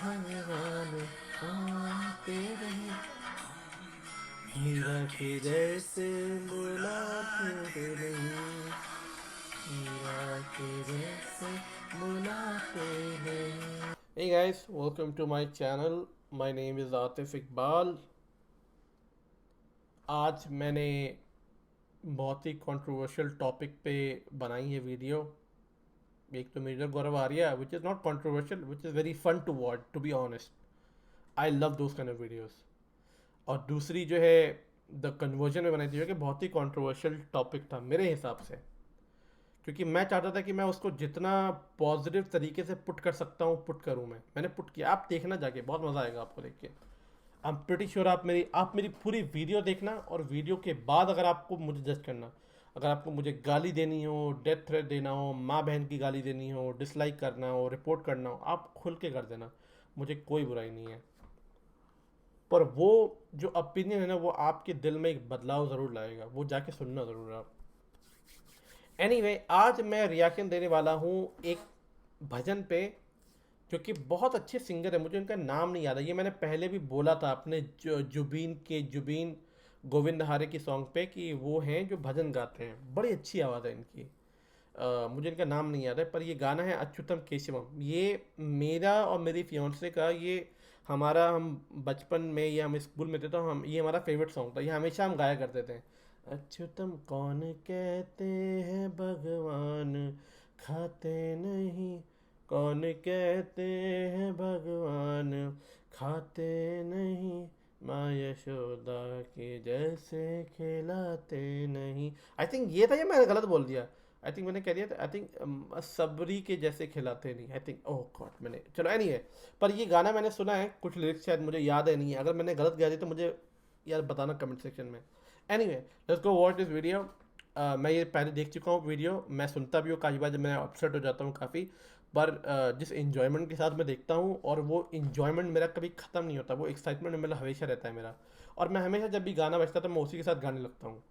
भगवान आते रहे, हीरा के जैसे बुलाते नहीं, हीरा के जैसे बुलाते नहीं। Hey guys, welcome to my channel. My name is Atif Iqbal. आज मैंने बहुत ही कंट्रोवर्शियल टॉपिक पे बनाई है वीडियो। एक तो major Gaurav Arya, which is not controversial, which is very fun to watch, to be honest. I love those kind of videos. और दूसरी जो है द कन्वर्जन में बनाई थी, जो कि बहुत ही कंट्रोवर्शियल टॉपिक था मेरे हिसाब से, क्योंकि मैं चाहता था कि मैं उसको जितना पॉजिटिव तरीके से पुट कर सकता हूँ पुट करूँ। मैंने पुट किया। आप देखना जाके, बहुत मज़ा आएगा आपको देख के। आई एम प्रिटी श्योर आप मेरी पूरी वीडियो देखना, और वीडियो के बाद अगर आपको मुझे जज करना, अगर आपको मुझे गाली देनी हो, डेथ थ्रेट देना हो, माँ बहन की गाली देनी हो, डिसलाइक करना हो, रिपोर्ट करना हो, आप खुल के कर देना, मुझे कोई बुराई नहीं है। पर वो जो ओपिनियन है ना, वो आपके दिल में एक बदलाव ज़रूर लाएगा। वो जाके सुनना ज़रूर आप। एनीवे, आज मैं रिएक्शन देने वाला हूँ एक भजन पे, जो कि बहुत अच्छे सिंगर है। मुझे उनका नाम नहीं याद है। ये मैंने पहले भी बोला था अपने जुबीन गोविंद हारे की सॉन्ग पे, कि वो हैं जो भजन गाते हैं। बड़ी अच्छी आवाज़ है इनकी। मुझे इनका नाम नहीं याद है, पर ये गाना है अच्युतम केशवम। ये मेरा और मेरी फियोन्से का, ये हमारा, हम बचपन में या हम स्कूल में थे तो हम, ये हमारा फेवरेट सॉन्ग था। ये हमेशा हम गाया करते थे। अच्युतम कौन कहते हैं भगवान, खाते नहीं, कौन कहते हैं भगवान, खाते नहीं, माँ यशोदा के जैसे खिलाते नहीं। आई थिंक ये था, या मैंने गलत बोल दिया? आई थिंक मैंने कह दिया था। आई थिंक सबरी के जैसे खिलाते नहीं। आई थिंक, ओह गॉड, मैंने, चलो एनी है। पर ये गाना मैंने सुना है, कुछ लिरिक्स शायद मुझे याद है नहीं है। अगर मैंने गलत गा दी तो मुझे यार बताना कमेंट सेक्शन में। Anyway, let's go watch this video. मैं ये पहले देख चुका हूँ वीडियो। मैं सुनता भी हूँ काफ़ी बार, जब मैं अपसेट हो जाता हूँ काफ़ी। पर जिस इन्जॉयमेंट के साथ मैं देखता हूँ, और वो इन्जॉयमेंट मेरा कभी ख़त्म नहीं होता। वो एक्साइटमेंट मेरा हमेशा रहता है मेरा। और मैं हमेशा जब भी गाना बजता है तो मैं उसी के साथ गाने लगता हूँ।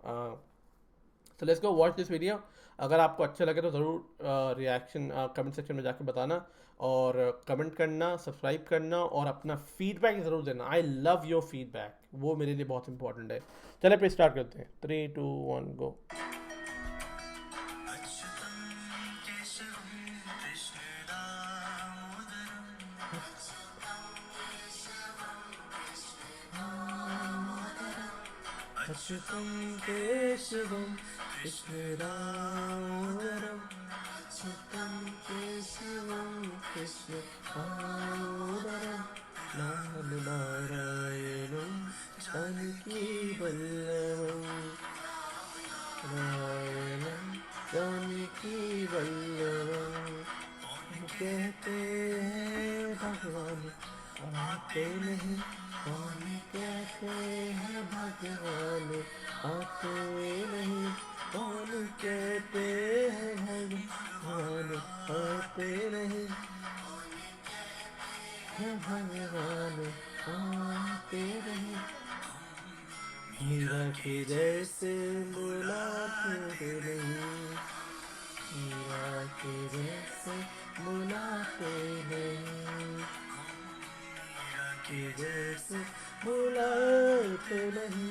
तो let's go watch this video. अगर आपको अच्छा लगे तो ज़रूर रिएक्शन कमेंट सेक्शन में जाके बताना, और कमेंट करना, सब्सक्राइब करना, और अपना फीडबैक ज़रूर देना। आई लव योर फीडबैक, वो मेरे लिए बहुत इंपॉर्टेंट है। चले पे स्टार्ट करते हैं। 3, 2, 1 गो। अच्युतम केशवम कृष्ण दामोदरम, अच्युतम केशवम कृष्ण दामोदरम, नाम नारायणम जानकी वल्लभम, नारायणम जानकी वल्लभम। कहते हैं भगवान आते नहीं, कौन कहते हैं भगवान आते नहीं, कौन कहते हैं भगवान आते नहीं, है भगवान आते नहीं, हीरा के जैसे बुलाते नहीं, हीरा के जैसे बुलाते नहीं, के जैसे बुलाते नहीं।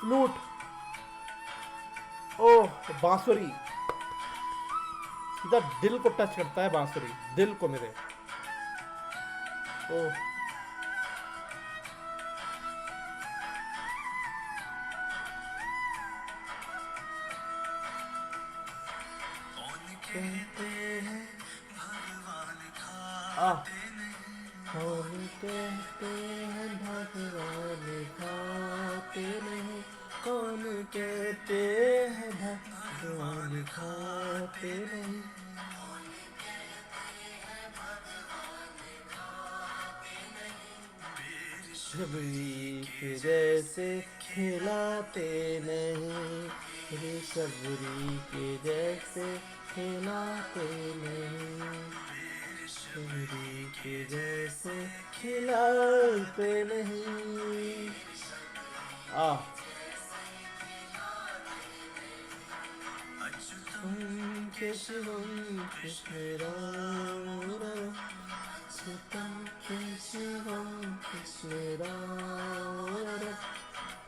फ्लूट, ओह बांसुरी, सीधा दिल को टच करता है बांसुरी, दिल को मेरे। ओह, कहते हैं कौन कहते हैं भगवान खाते नहीं, कौन कहते हैं भगवान खाते नहीं, सबरी के जैसे खिलाते नहीं, रे सबरी के जैसे खिलाते नहीं, सबरी के जैसे खिलाते नहीं। आ Om Keshavam Krishna Ram Achyutam Keshavam Krishna Ram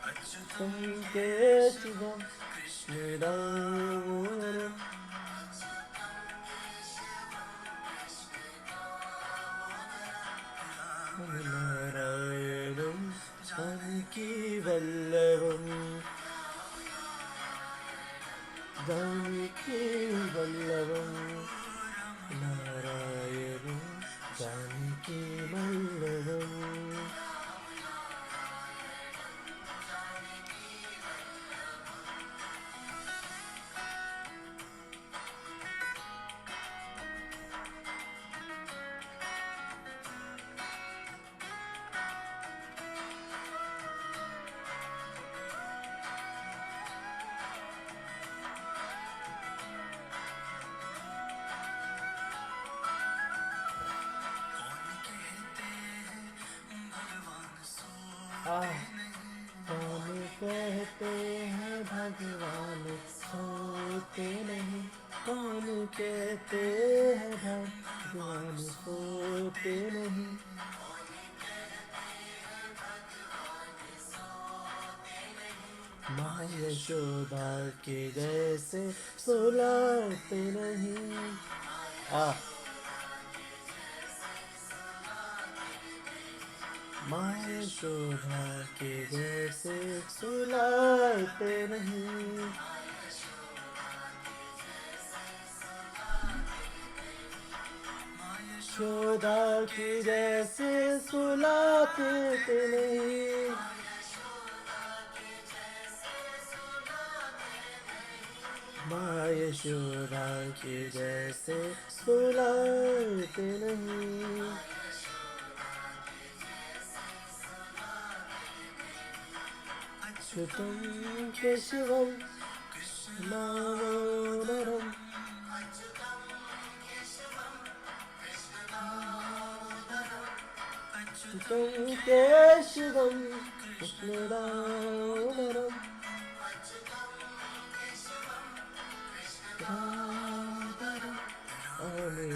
Achyutam Keshavam Krishna Ram Narayanam Janaki Vallavam Janaki Vallavam Narayanam Janaki Vallavam कौन कहते हैं भगवान सोते नहीं कौन कहते हैं भगवान सोते नहीं माँ यशोदा के जैसे सुलाते नहीं माँ यशोदा के जैसे सुलाते नहीं यशोदा के जैसे सुलाते नहीं माँ यशोदा के जैसे सुलाते नहीं अच्युतं केशवं दामोदरं अच्युतं केशवं कृष्णदामोदरं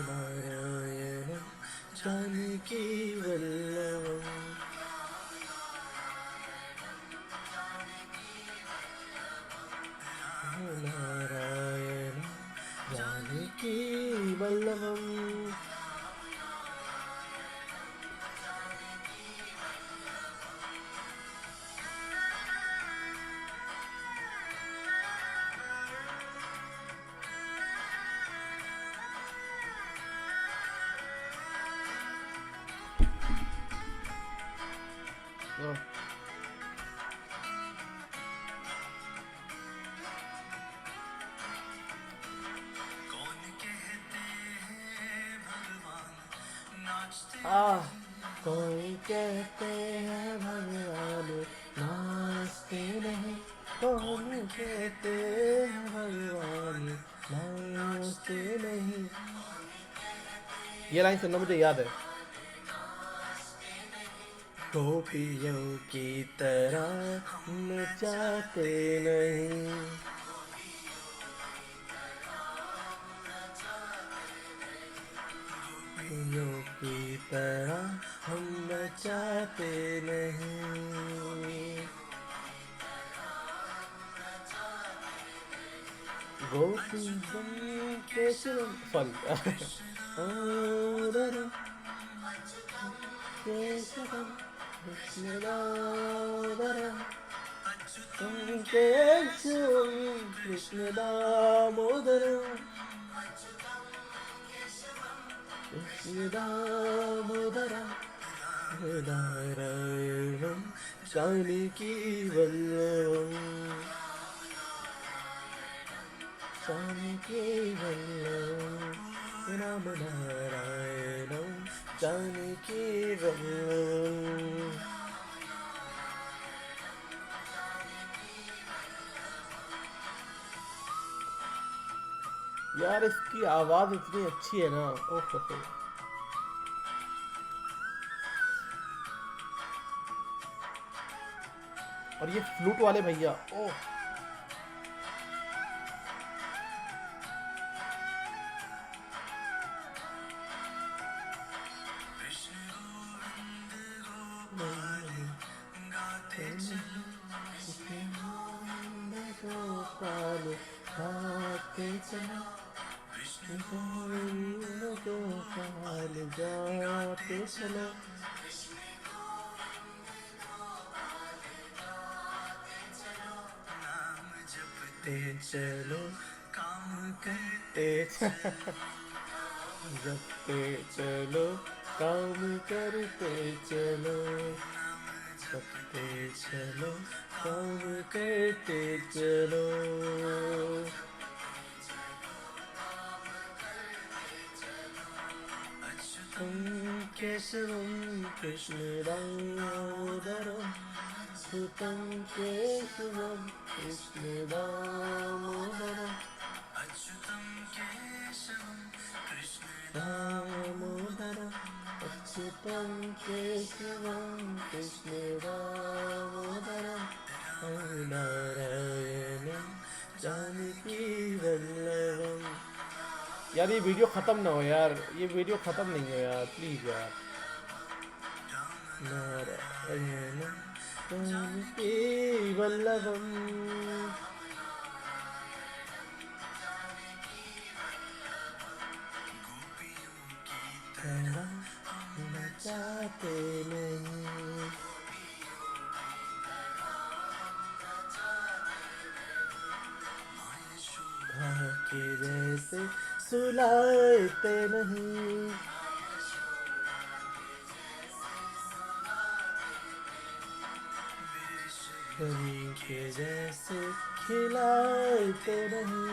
नारायणं जानकी वल्लभम् नारायण जानकी वल्लभम् कौन कहते हैं भगवान नाचते नहीं कौन कहते हैं भगवान नाचते नहीं ये लाइन सुनना मुझे याद है गोपियों की तरह नचाते नहीं गोपियों की तरह हम नचाते नहीं गोपी बन के सॉरी केशवम कृष्णदामोदरम केशवम कृष्णदामोदरम कृष्णदामोदरम नारायणं जानकी वल्लभम् जानकी वल्लभम् राम नारायणं जानकी वल्लभम् यार इसकी आवाज इतनी अच्छी है ना ओह और ये फ्लूट वाले भैया ओह पाल जाते चलो, गोविंद को पाल जाते चलो। जपते चलो, काम करते जपते चलो, काम करते चलो, जपते चलो, काम करते चलो। केशवम कृष्ण दामोदरम, सुतं केशवम कृष्ण दामोदरम, अच्युतं केशवम कृष्ण दामोदरम, अच्युतं केशवम कृष्ण दामोदरम, नारायणं जानकी वल्लभम। यार ये वीडियो ख़त्म ना हो यार, ये वीडियो ख़त्म नहीं हो यार, प्लीज़ यार। नारायण जानकी वल्लभम, तेरा बचाते नहीं, के जैसे सुलाते नहीं, कभी के जैसे खिलाते नहीं,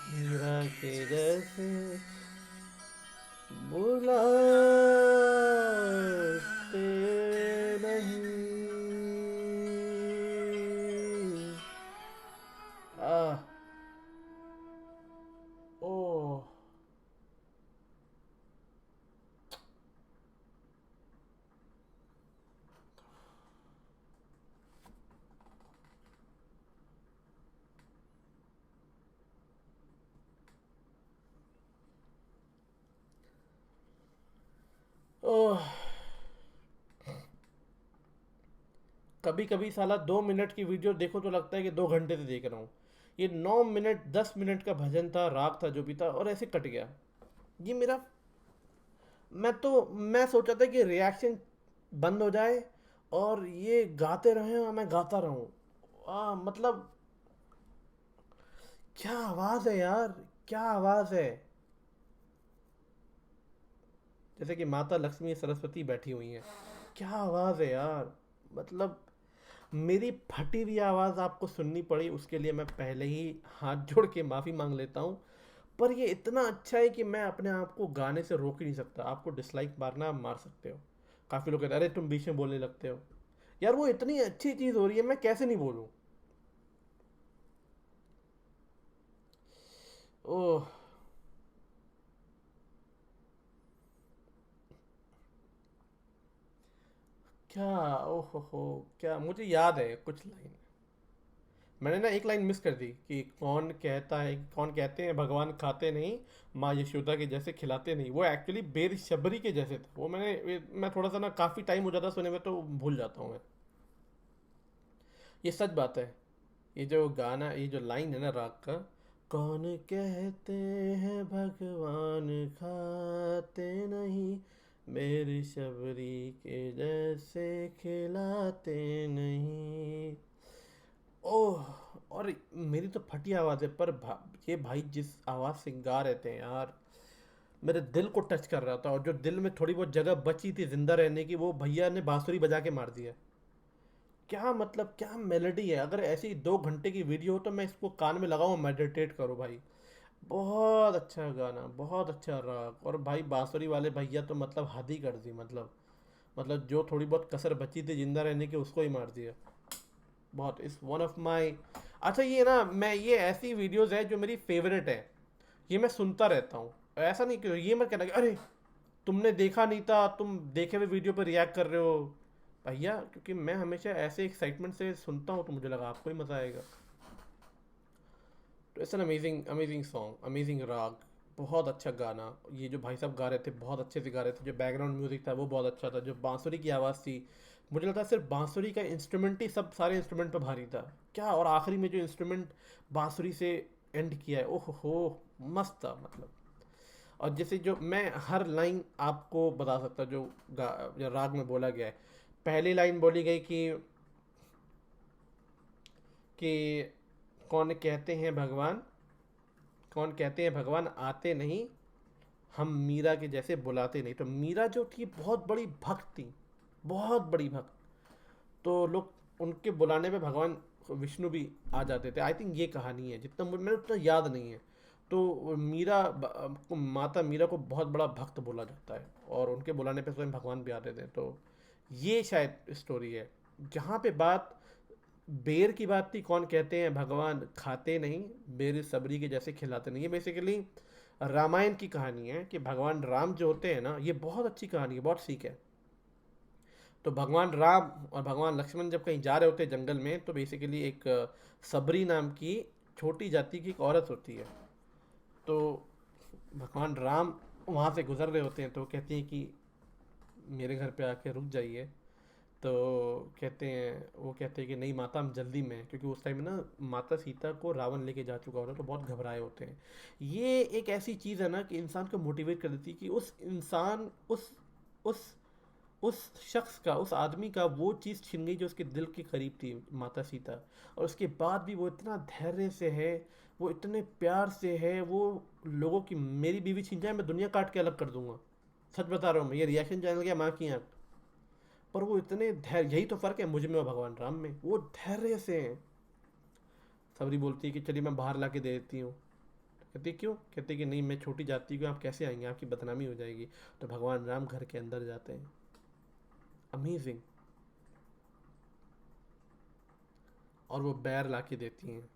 मीरा के जैसे बुलाते नहीं। आह, ओह, ओह। कभी कभी साला 2 मिनट की वीडियो देखो तो लगता है कि 2 घंटे से देख रहा हूँ। ये 9 मिनट 10 मिनट का भजन था, राग था, जो भी था, और ऐसे कट गया। ये मेरा, मैं सोचा था कि रिएक्शन बंद हो जाए और ये गाते रहे और मैं गाता रहूं। मतलब क्या आवाज है यार, क्या आवाज है। जैसे कि माता लक्ष्मी सरस्वती बैठी हुई हैं। क्या आवाज है यार। मतलब मेरी फटी हुई आवाज आपको सुननी पड़ी, उसके लिए मैं पहले ही हाथ जोड़ के माफी मांग लेता हूँ। पर ये इतना अच्छा है कि मैं अपने आप को गाने से रोक ही नहीं सकता। आपको डिसलाइक मारना आप मार सकते हो। काफी लोग कहते हैं अरे तुम बीच में बोलने लगते हो। यार वो इतनी अच्छी चीज हो रही है, मैं कैसे नहीं बोलूं। ओह, क्या, ओह हो, क्या मुझे याद है कुछ लाइन। मैंने ना एक लाइन मिस कर दी कि कौन कहता है, कौन कहते हैं भगवान खाते नहीं, माँ यशोदा के जैसे खिलाते नहीं। वो एक्चुअली बेर शबरी के जैसे था वो। मैं थोड़ा सा ना, काफ़ी टाइम हो जाता सुने में तो भूल जाता हूँ मैं। ये सच बात है। ये जो गाना, ये जो लाइन है ना राग का, कौन कहते हैं भगवान खाते नहीं, मेरी शबरी के जैसे खिलाते नहीं। ओह। और मेरी तो फटी आवाज़ है, पर ये भाई जिस आवाज़ से गा रहे थे यार, मेरे दिल को टच कर रहा था। और जो दिल में थोड़ी बहुत जगह बची थी जिंदा रहने की, वो भैया ने बांसुरी बजा के मार दिया। क्या मतलब, क्या मेलोडी है। अगर ऐसी 2 घंटे की वीडियो हो तो मैं इसको कान में लगाऊं, मेडिटेट करूं भाई। बहुत अच्छा गाना, बहुत अच्छा राग, और भाई बांसुरी वाले भैया तो मतलब हद ही कर दी। मतलब जो थोड़ी बहुत कसर बची थी जिंदा रहने की, उसको ही मार दिया। बहुत इस वन ऑफ माई। अच्छा ये ना, मैं ये ऐसी वीडियोस है जो मेरी फेवरेट है, ये मैं सुनता रहता हूँ। ऐसा नहीं कि ये मत कहना कि अरे तुमने देखा नहीं था, तुम देखे हुए वीडियो पर रिएक्ट कर रहे हो। भैया क्योंकि मैं हमेशा ऐसे एक्साइटमेंट से सुनता हूँ तो मुझे लगा आपको ही मजा आएगा। तो it's an amazing amazing song, amazing राग। बहुत अच्छा गाना। ये जो भाई साहब गा रहे थे बहुत अच्छे से गा रहे थे, जो बैकग्राउंड म्यूजिक था वो बहुत अच्छा था, जो बांसुरी की आवाज़ थी, मुझे लगता है सिर्फ बांसुरी का इंस्ट्रूमेंट ही सब सारे इंस्ट्रूमेंट पे भारी था क्या। और आखिरी में जो इंस्ट्रूमेंट बांसुरी से एंड किया है, ओह हो, मस्त था मतलब। और जैसे जो मैं हर लाइन आपको बता सकता जो राग में बोला गया है। पहली लाइन बोली गई कि कौन कहते हैं भगवान, कौन कहते हैं भगवान आते नहीं, हम मीरा के जैसे बुलाते नहीं। तो मीरा जो थी बहुत बड़ी भक्त थी, बहुत बड़ी भक्त। तो लोग उनके बुलाने पे भगवान विष्णु भी आ जाते थे। आई थिंक ये कहानी है, जितना मैंने उतना याद नहीं है। तो मीरा को, माता मीरा को बहुत बड़ा भक्त बोला जाता है, और उनके बुलाने पे स्वयं भगवान भी आते थे। तो ये शायद स्टोरी है। जहाँ पे बात बेर की बात थी, कौन कहते हैं भगवान खाते नहीं, बेर सबरी के जैसे खिलाते नहीं, ये बेसिकली रामायण की कहानी है कि भगवान राम जो होते हैं ना, ये बहुत अच्छी कहानी है, बहुत सीख है। तो भगवान राम और भगवान लक्ष्मण जब कहीं जा रहे होते हैं जंगल में, तो बेसिकली एक सबरी नाम की छोटी जाति की एक औरत होती है। तो भगवान राम वहाँ से गुजर रहे होते हैं, तो कहती हैं कि मेरे घर पे आके रुक जाइए। तो कहते हैं, वो कहते हैं कि नहीं माता, हम जल्दी में हैं, क्योंकि उस टाइम में ना माता सीता को रावण लेके जा चुका होता है, तो बहुत घबराए होते हैं। ये एक ऐसी चीज़ है ना कि इंसान को मोटिवेट कर देती है कि उस इंसान उस उस शख्स का, उस आदमी का वो चीज़ छिन गई जो उसके दिल के करीब थी, माता सीता। और उसके बाद भी वो इतना धैर्य से है, वो इतने प्यार से है, वो लोगों की, मेरी बीवी छिन जाए मैं दुनिया काट के अलग कर दूंगा, सच बता रहा हूँ मैं, ये रिएक्शन चैनल गया माँ की आँख। पर वो इतने धैर्य, यही तो फ़र्क है मुझ में और भगवान राम में, वो धैर्य से हैं। सबरी बोलती है कि चलिए मैं बाहर ला के दे देती हूँ। कहती है, क्यों? कहते कि नहीं, मैं छोटी जाति को, आप कैसे आएंगे, आपकी बदनामी हो जाएगी। तो भगवान राम घर के अंदर जाते हैं। अमेजिंग। और वो बैर ला के देती हैं।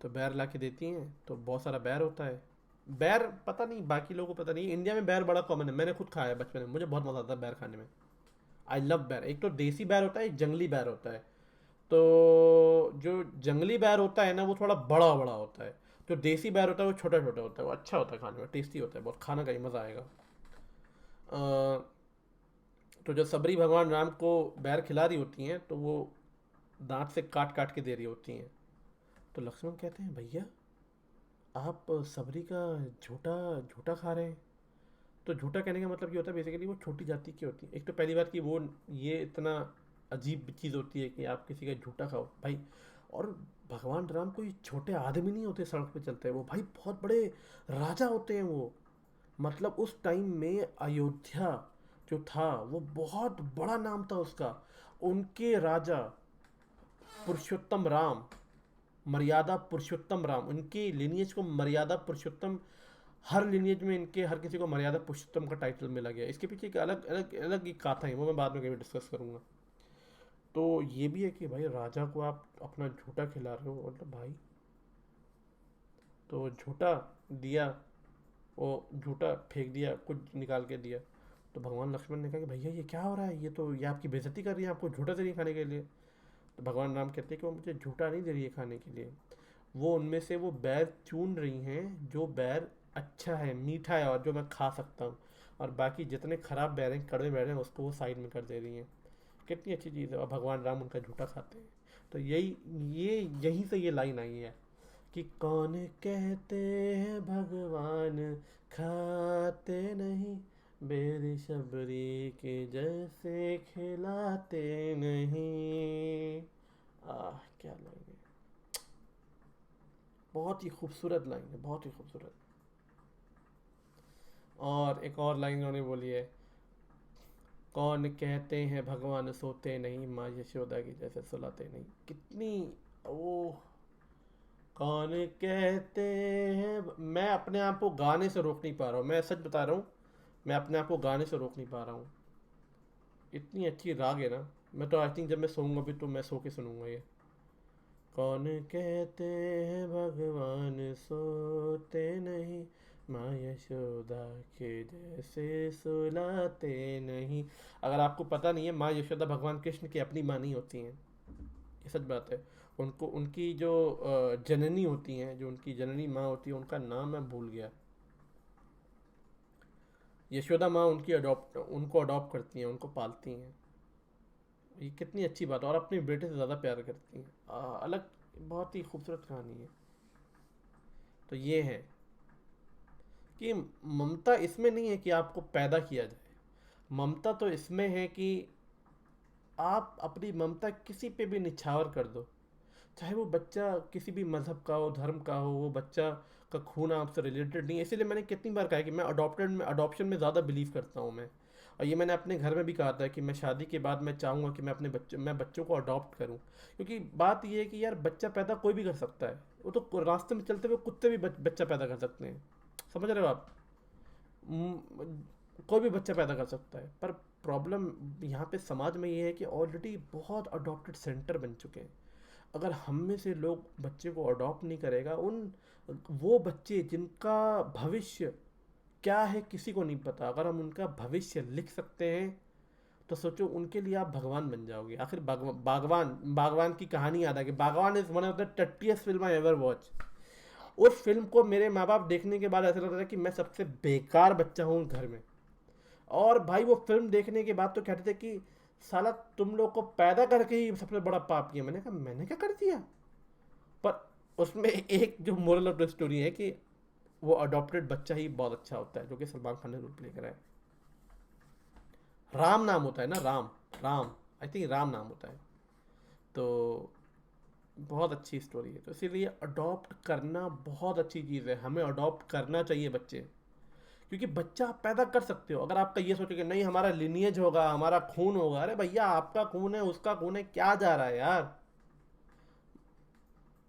तो बैर ला के देती हैं तो बहुत सारा बैर होता है। बैर पता नहीं बाकी लोगों को पता नहीं, इंडिया में बैर बड़ा कॉमन है, मैंने खुद खाया है बचपन में, मुझे बहुत मज़ा आता है बैर खाने में। आई लव बैर। एक तो देसी बैर होता है, एक जंगली बैर होता है। तो जो जंगली बैर होता है ना, वो थोड़ा बड़ा बड़ा होता है। जो देसी बैर होता है वो छोटा छोटा होता है, वो अच्छा होता है खाने में, टेस्टी होता है बहुत, खाना का ही मज़ा आएगा। अ, तो जो सबरी भगवान राम को बैर खिला रही होती हैं, तो वो दांत से काट काट के दे रही होती हैं। तो लक्ष्मण कहते हैं, भैया आप सबरी का झूठा झूठा खा रहे हैं। तो झूठा कहने का मतलब ये होता है बेसिकली वो छोटी जाति की होती है। एक तो पहली बात कि वो, ये इतना अजीब चीज़ होती है कि आप किसी का झूठा खाओ भाई। और भगवान राम कोई छोटे आदमी नहीं होते सड़क पे चलते हैं, वो भाई बहुत बड़े राजा होते हैं वो। मतलब उस टाइम में अयोध्या जो था वो बहुत बड़ा नाम था उसका। उनके राजा पुरुषोत्तम राम, मर्यादा पुरुषोत्तम राम, उनकी लिनिएज को मर्यादा पुरुषोत्तम, हर लिनिएज में इनके हर किसी को मर्यादा पुरुषोत्तम का टाइटल मिला गया। इसके पीछे एक अलग अलग अलग एक गाथा है, वो मैं बाद में कभी डिस्कस करूंगा। तो ये भी है कि भाई राजा को आप अपना झूठा खिला रहे हो, मतलब भाई। तो झूठा दिया, वो झूठा फेंक दिया, कुछ निकाल के दिया। तो भगवान लक्ष्मण ने कहा कि भैया ये क्या हो रहा है, ये आपकी बेइज्जती कर रही है, आपको झूठा दे रही है खाने के लिए। तो भगवान राम कहते हैं कि वो मुझे झूठा नहीं दे रही है खाने के लिए, वो उनमें से वो बैर चुन रही हैं जो बैर अच्छा है, मीठा है, और जो मैं खा सकता हूँ। और बाकी जितने खराब बैर हैं, कड़वे बैर हैं, उसको वो साइड में कर दे रही हैं। कितनी अच्छी चीज़ है, और भगवान राम उनका झूठा खाते हैं। तो ये यहीं से ये लाइन आई है कि कौन कहते हैं भगवान खाते नहीं, बेर शबरी के जैसे खिलाते नहीं। आह क्या लाइन है, बहुत ही खूबसूरत लाइन है, बहुत ही खूबसूरत। और एक और लाइन उन्होंने बोली है, कौन कहते हैं भगवान सोते नहीं, माँ यशोदा की जैसे सुलाते नहीं। कितनी, ओह। कौन कहते हैं, मैं अपने आप को गाने से रोक नहीं पा रहा हूँ, मैं सच बता रहा हूँ, मैं अपने आप को गाने से रोक नहीं पा रहा हूँ। इतनी अच्छी राग है ना। मैं तो आई थिंक जब मैं सोऊंगा भी तो मैं सो के सुनूंगा ये। कौन कहते हैं भगवान सोते नहीं, माँ यशोदा के जैसे सुलाते नहीं। अगर आपको पता नहीं है, माँ यशोदा भगवान कृष्ण की अपनी माँ नहीं होती हैं, ये सच बात है। उनको, उनकी जो जननी होती हैं, जो उनकी जननी माँ होती है, उनका नाम मैं भूल गया। यशोदा माँ उनको अडॉप्ट करती हैं, उनको पालती हैं। ये कितनी अच्छी बात है, और अपने बेटे से ज़्यादा प्यार करती हैं। अलग, बहुत ही खूबसूरत कहानी है। तो ये है कि ममता इसमें नहीं है कि आपको पैदा किया जाए, ममता तो इसमें है कि आप अपनी ममता किसी पे भी निछावर कर दो, चाहे वो बच्चा किसी भी मज़हब का हो, धर्म का हो, वो बच्चा का खून आपसे रिलेटेड नहीं है। इसीलिए मैंने कितनी बार कहा है कि मैं अडॉप्शन में ज़्यादा बिलीव करता हूँ मैं। और ये मैंने अपने घर में भी कहा था कि मैं शादी के बाद मैं चाहूँगा कि मैं बच्चों को अडॉप्ट करूँ। क्योंकि बात ये है कि यार बच्चा पैदा कोई भी कर सकता है, वो तो रास्ते में चलते हुए कुत्ते भी बच्चा पैदा कर सकते हैं। समझ रहे हो आप? कोई भी बच्चा पैदा कर सकता है, पर प्रॉब्लम यहाँ पे समाज में ये है कि ऑलरेडी बहुत अडॉप्टेड सेंटर बन चुके हैं। अगर हम में से लोग बच्चे को अडॉप्ट नहीं करेगा, उन वो बच्चे जिनका भविष्य क्या है किसी को नहीं पता, अगर हम उनका भविष्य लिख सकते हैं तो सोचो उनके लिए आप भगवान बन जाओगे। आखिर बागवान बागवान की कहानी याद आ गई। Baghban is one of the tattiest film I ever watch. उस फिल्म को मेरे माँ बाप देखने के बाद ऐसा लग रहा था कि मैं सबसे बेकार बच्चा हूँ घर में। और भाई वो फिल्म देखने के बाद तो कहते थे कि साला तुम लोग को पैदा करके ही सबसे बड़ा पाप किया। मैंने कहा मैंने क्या कर दिया? पर उसमें एक जो मोरल ऑफ द स्टोरी है कि वो अडॉप्टेड बच्चा ही बहुत अच्छा होता है, जो कि सलमान खान ने रोल प्ले करा है। राम नाम होता है ना, राम। राम, आई थिंक राम नाम होता है। तो बहुत अच्छी स्टोरी है। तो इसीलिए अडॉप्ट करना बहुत अच्छी चीज़ है, हमें अडॉप्ट करना चाहिए बच्चे। क्योंकि बच्चा आप पैदा कर सकते हो। अगर आपका ये सोचे कि नहीं हमारा लिनिएज होगा, हमारा खून होगा, अरे भैया आपका खून है उसका खून है, क्या जा रहा है यार?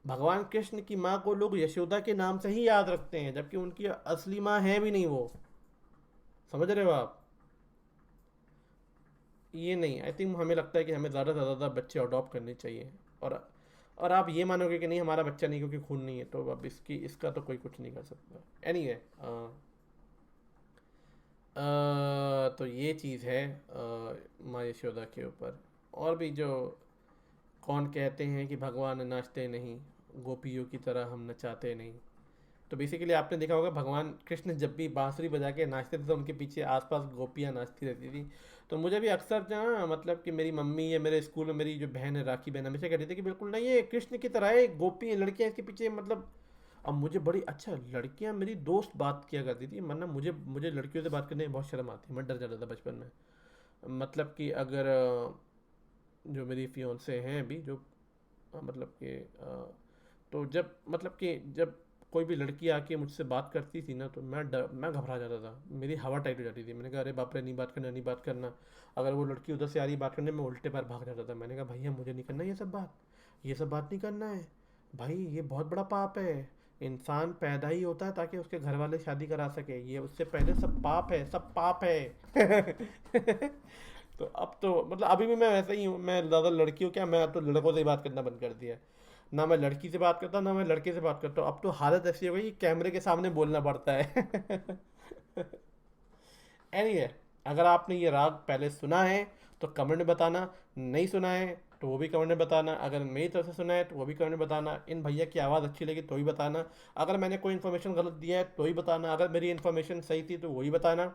भगवान कृष्ण की माँ को लोग यशोदा के नाम से ही याद रखते हैं, जबकि उनकी असली माँ है भी नहीं वो। समझ रहे हो आप? ये नहीं, आई थिंक हमें लगता है कि हमें ज़्यादा से ज़्यादा बच्चे अडॉप्ट करने चाहिए। और और आप ये मानोगे कि नहीं हमारा बच्चा नहीं क्योंकि खून नहीं है, तो अब इसका तो कोई कुछ नहीं कर सकता। एनीवे, तो ये चीज़ है माँ यशोदा के ऊपर। और भी जो कौन कहते हैं कि भगवान नाचते नहीं, गोपियों की तरह हम नचाते नहीं। तो बेसिकली आपने देखा होगा भगवान कृष्ण जब भी बांसुरी बजा के नाचते थे तो उनके पीछे आसपास गोपियाँ नाचती रहती थी। तो मुझे भी अक्सर ना, मतलब कि मेरी मम्मी या मेरे स्कूल में मेरी जो बहन है राखी बहन हमेशा कहती थी कि बिल्कुल नहीं, ये कृष्ण की तरह है, गोपी है, लड़कियाँ इसके पीछे, मतलब। अब मुझे बड़ी अच्छा, लड़कियाँ मेरी दोस्त बात किया करती थी, वरना मुझे मुझे लड़कियों से बात करने में बहुत शर्म आती है, मैं डर जाता था बचपन में। मतलब कि अगर जो मेरी फियोंसे हैं अभी, जो मतलब कि तो जब मतलब कि जब कोई भी लड़की आके मुझसे बात करती थी ना, तो मैं घबरा जाता था, मेरी हवा टाइट हो जाती थी। मैंने कहा अरे बाप रे, नहीं बात करना, नहीं बात करना। अगर वो लड़की उधर से आ रही बात करने, मैं उल्टे पैर भाग जाता था। मैंने कहा भैया मुझे नहीं करना ये सब बात नहीं करना है भाई, ये बहुत बड़ा पाप है। इंसान पैदा ही होता है ताकि उसके घर वाले शादी करा सके, ये उससे पहले सब पाप है, सब पाप है। तो अब तो मतलब अभी भी मैं वैसा ही हूँ, मैं ज़्यादा लड़कियों क्या, मैं अब तो लड़कों से ही बात करना बंद कर दिया है। ना मैं लड़की से बात करता हूँ, ना मैं लड़के से बात करता हूँ। अब तो हालत ऐसी हो गई कि कैमरे के सामने बोलना पड़ता है। anyway, अगर आपने ये राग पहले सुना है तो कमेंट में बताना, नहीं सुना है तो वो भी कमेंट में बताना। अगर मेरी तरफ से सुना है तो वो भी कमेंट में बताना। इन भैया की आवाज़ अच्छी लगी तो ही बताना। अगर मैंने कोई इन्फॉर्मेशन गलत दिया है तो ही बताना। अगर मेरी इन्फॉर्मेशन सही थी तो वही बताना।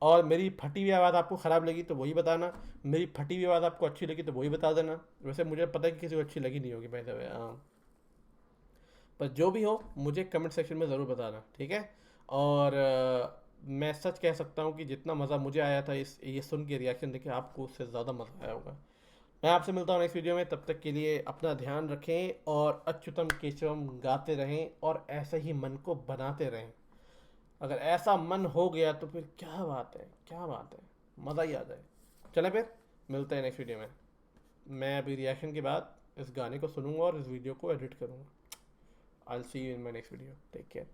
और मेरी फटी हुई आवाज़ आपको ख़राब लगी तो वही बताना। मेरी फटी हुई आवाज़ आपको अच्छी लगी तो वही बता देना। वैसे मुझे पता है कि किसी को अच्छी लगी नहीं होगी, बाय द वे। पर जो भी हो मुझे कमेंट सेक्शन में ज़रूर बताना, ठीक है। और मैं सच कह सकता हूँ कि जितना मज़ा मुझे आया था इस ये सुन के रिएक्शन देखे, आपको उससे ज़्यादा मज़ा आया होगा। मैं आपसे मिलता हूँ नेक्स्ट वीडियो में, तब तक के लिए अपना ध्यान रखें और अच्युतम केशवम गाते रहें और ऐसे ही मन को बनाते रहें। अगर ऐसा मन हो गया तो फिर क्या बात है, क्या बात है, मज़ा ही आ जाए। चले फिर मिलते हैं नेक्स्ट वीडियो में। मैं अभी रिएक्शन के बाद इस गाने को सुनूंगा और इस वीडियो को एडिट करूंगा। I will see you in my next video, take care.